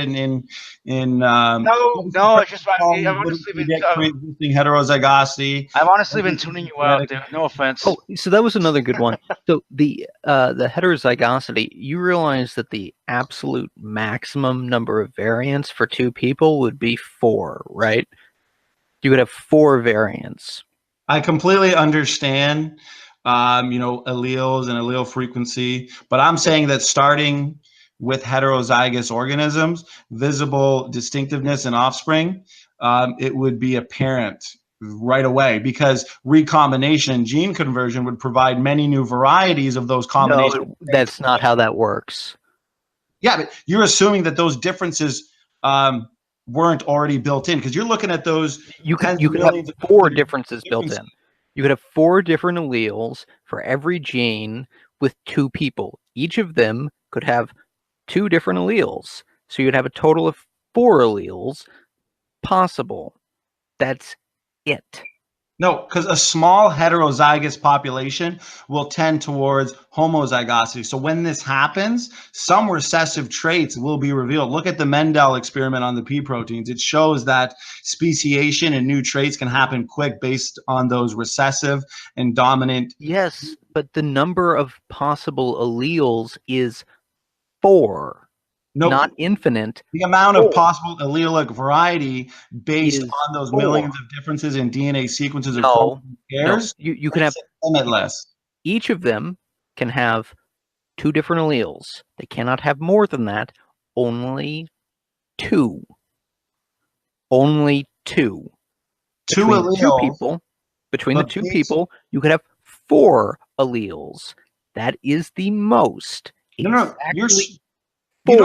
No, it's just I've honestly been pre-existing heterozygosity. I've honestly been tuning you out, dude. No offense. Oh, so that was another good one. So the heterozygosity, you realize that the absolute maximum number of variants for two people would be 4, right? You could have 4 variants. I completely understand, alleles and allele frequency, but I'm saying that starting with heterozygous organisms, visible distinctiveness in offspring, it would be apparent right away, because recombination, gene conversion, would provide many new varieties of those combinations. No, that's not how that works. Yeah, but you're assuming that those differences weren't already built in, because you're looking at those. You could have 4 differences built in. You could have 4 different alleles for every gene with 2 people. Each of them could have 2 different alleles. So you'd have a total of 4 alleles possible. That's it. No, because a small heterozygous population will tend towards homozygosity. So when this happens, some recessive traits will be revealed. Look at the Mendel experiment on the P proteins. It shows that speciation and new traits can happen quick based on those recessive and dominant. Yes, but the number of possible alleles is 4. Nope. Not infinite. The amount of possible allelic variety based on those millions of differences in DNA sequences of pairs. No. You can have limitless. Each of them can have 2 different alleles. They cannot have more than that. Only 2. Only 2. Two alleles. Between the 2 people, you could have 4 alleles. That is the most. No, you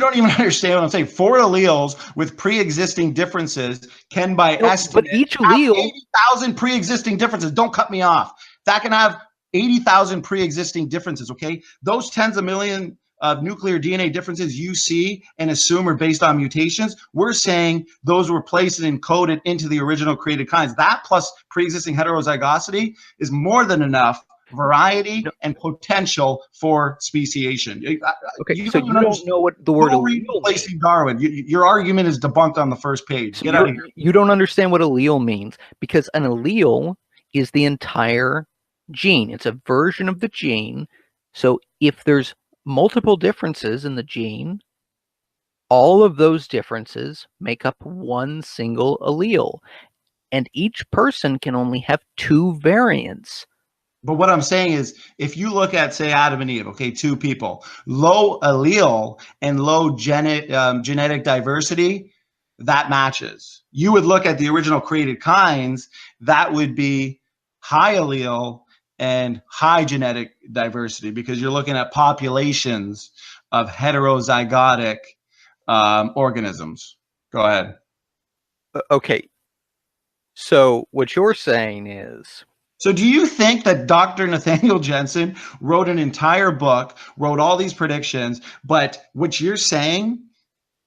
don't even understand what I'm saying. 4 alleles with pre-existing differences can, by estimate, but each allele, 80,000 pre-existing differences. Don't cut me off. That can have 80,000 pre-existing differences. Okay, those tens of million of nuclear DNA differences you see and assume are based on mutations, we're saying those were placed and encoded into the original created kinds. That plus pre-existing heterozygosity is more than enough variety and potential for speciation. Okay, so you don't know what the word allele means. Darwin. Your argument is debunked on the first page. Get out of here. You don't understand what allele means, because an allele is the entire gene. It's a version of the gene. So if there's multiple differences in the gene, all of those differences make up one single allele. And each person can only have 2 variants. But what I'm saying is, if you look at, say, Adam and Eve, okay, 2 people, low allele and low genetic diversity, that matches. You would look at the original created kinds, that would be high allele and high genetic diversity, because you're looking at populations of heterozygotic organisms. Go ahead. Okay. So what you're saying is, so do you think that Dr. Nathaniel Jensen wrote an entire book, wrote all these predictions, but what you're saying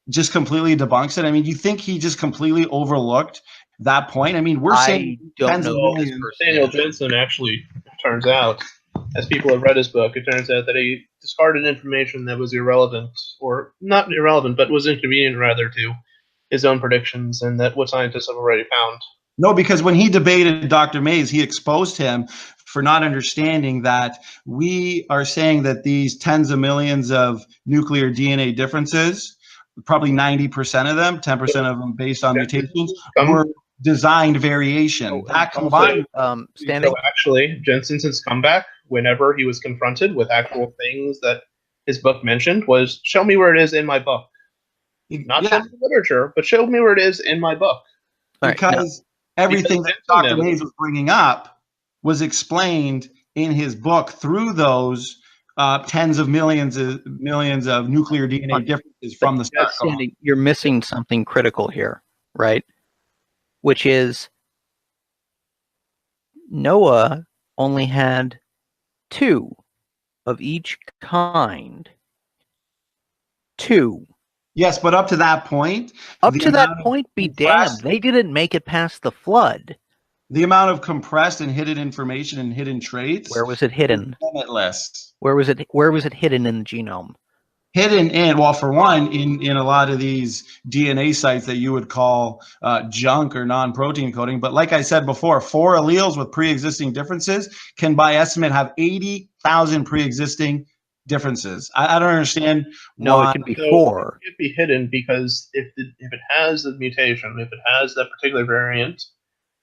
just completely debunks it? I mean, you think he just completely overlooked that point? I mean, we're saying tens of millions. Nathaniel Jensen actually, turns out, as people have read his book, it turns out that he discarded information that was irrelevant, or not irrelevant, but was inconvenient rather to his own predictions, and that what scientists have already found. No, because when he debated Dr. Mays, he exposed him for not understanding that we are saying that these tens of millions of nuclear DNA differences, probably 90% of them, 10% of them based on mutations, were designed variation. That combined, so actually, Jensen's comeback, whenever he was confronted with actual things that his book mentioned, was show me where it is in my book. Not show me the literature, but show me where it is in my book. Because everything that Dr. Mays was bringing up was explained in his book through those tens of millions of nuclear DNA differences from the start. Sandy, you're missing something critical here, right? Which is Noah only had 2 of each kind. 2. Yes, but up to that point... Up to that point, be damned. They didn't make it past the flood. The amount of compressed and hidden information and hidden traits... Where was it hidden? Limitless. Where was it hidden in the genome? hidden in, well, for one, in a lot of these DNA sites that you would call junk or non-protein coding. But like I said before, 4 alleles with pre-existing differences can by estimate have 80,000 pre-existing differences. I don't understand No, why. it can be So 4. it could be hidden because if it has the mutation, if it has that particular variant,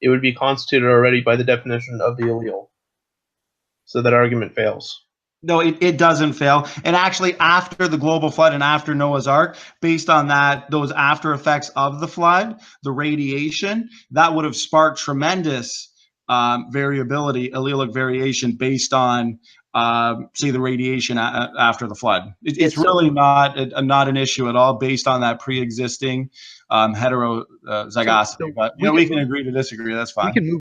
it would be constituted already by the definition of the allele. So that argument fails. No, it doesn't fail. And actually, after the global flood and after Noah's Ark, based on that, those after effects of the flood, the radiation, that would have sparked tremendous variability, allelic variation based on, say, the radiation after the flood. It's really not an issue at all based on that pre-existing heterozygosity. But we can agree to disagree. That's fine. We can move